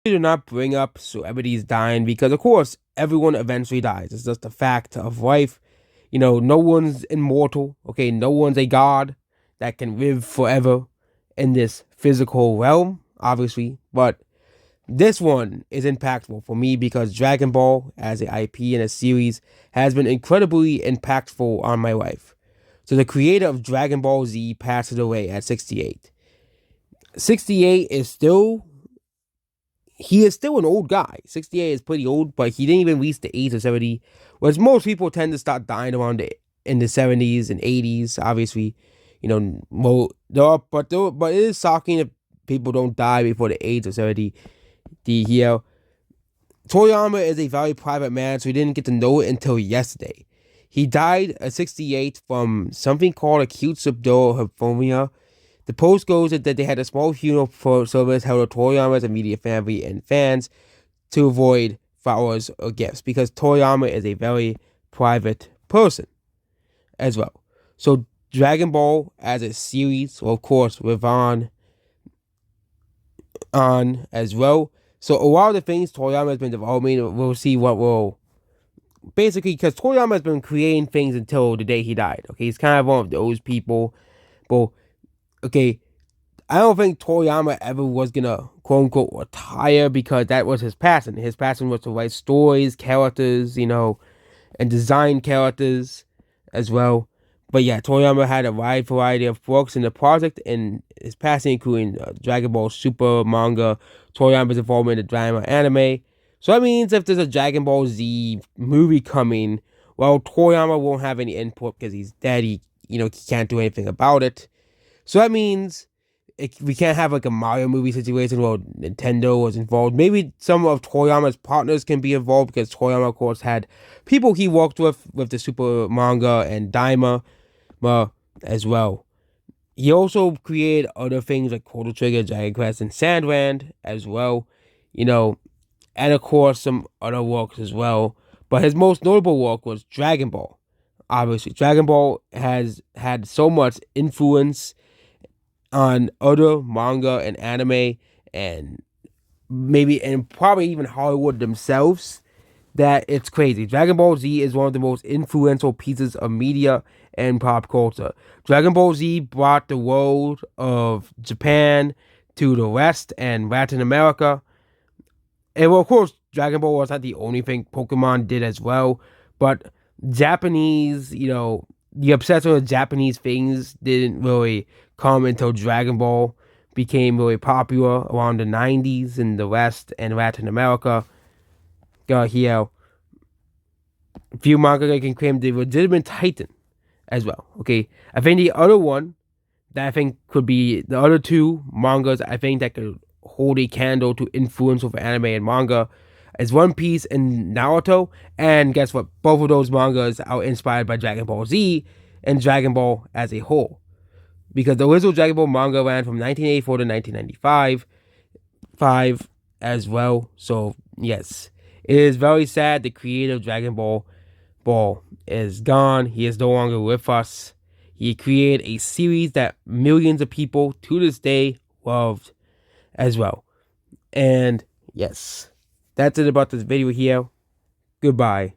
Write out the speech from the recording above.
do not bring up celebrities dying because, of course, everyone eventually dies. It's just a fact of life. No one's immortal. Okay, no one's a god that can live forever in this physical realm, obviously. But this one is impactful for me because Dragon Ball, as an IP and a series, has been incredibly impactful on my life. So the creator of Dragon Ball Z passes away at 68. 68 is still he is still an old guy. 68 is pretty old, but he didn't even reach the age of 70. Whereas most people tend to start dying around in the 70s and 80s, obviously. But it is shocking if people don't die before the age of 70. Toriyama is a very private man, so he didn't get to know it until yesterday. He died at 68 from something called acute subdural the post goes that they had a small funeral service held at Toriyama's immediate family and fans to avoid flowers or gifts because Toriyama is a very private person as well. So Dragon Ball as a series, well, of course, with on as well. So a lot of the things Toriyama has been developing, we'll see what will basically because Toriyama has been creating things until the day he died. Okay, he's kind of one of those people. But okay, I don't think Toriyama ever was gonna quote unquote retire because that was his passion. His passion was to write stories, characters, and design characters as well. But yeah, Toriyama had a wide variety of works in the project, and his passion including Dragon Ball Super manga, Toriyama's involvement in the drama anime. So that means if there's a Dragon Ball Z movie coming, well, Toriyama won't have any input because he's dead. He can't do anything about it. So that means we can't have like a Mario movie situation where Nintendo was involved. Maybe some of Toriyama's partners can be involved because Toriyama, of course, had people he worked with the Super manga and Daima as well. He also created other things like Chrono Trigger, Dragon Quest, and Sandland as well. And of course some other works as well. But his most notable work was Dragon Ball. Obviously, Dragon Ball has had so much influence on other manga and anime and probably even Hollywood themselves that it's crazy. Dragon Ball Z is one of the most influential pieces of media and pop culture. Dragon Ball Z brought the world of Japan to the West and Latin America. And well, of course, Dragon Ball was not the only thing Pokemon did as well, but Japanese, the obsession with Japanese things didn't really come until Dragon Ball became really popular around the 90s in the West and Latin America. Here, a few manga can claim the legitimate Titan as well. Okay, I think the other one that I think could be the other two mangas I think that could hold a candle to influence over anime and manga is One Piece and Naruto. And guess what? Both of those mangas are inspired by Dragon Ball Z and Dragon Ball as a whole. Because the original Dragon Ball manga ran from 1984 to 1995 as well. So, yes. It is very sad the creator of Dragon Ball is gone. He is no longer with us. He created a series that millions of people to this day loved as well. And yes, that's it about this video here. Goodbye.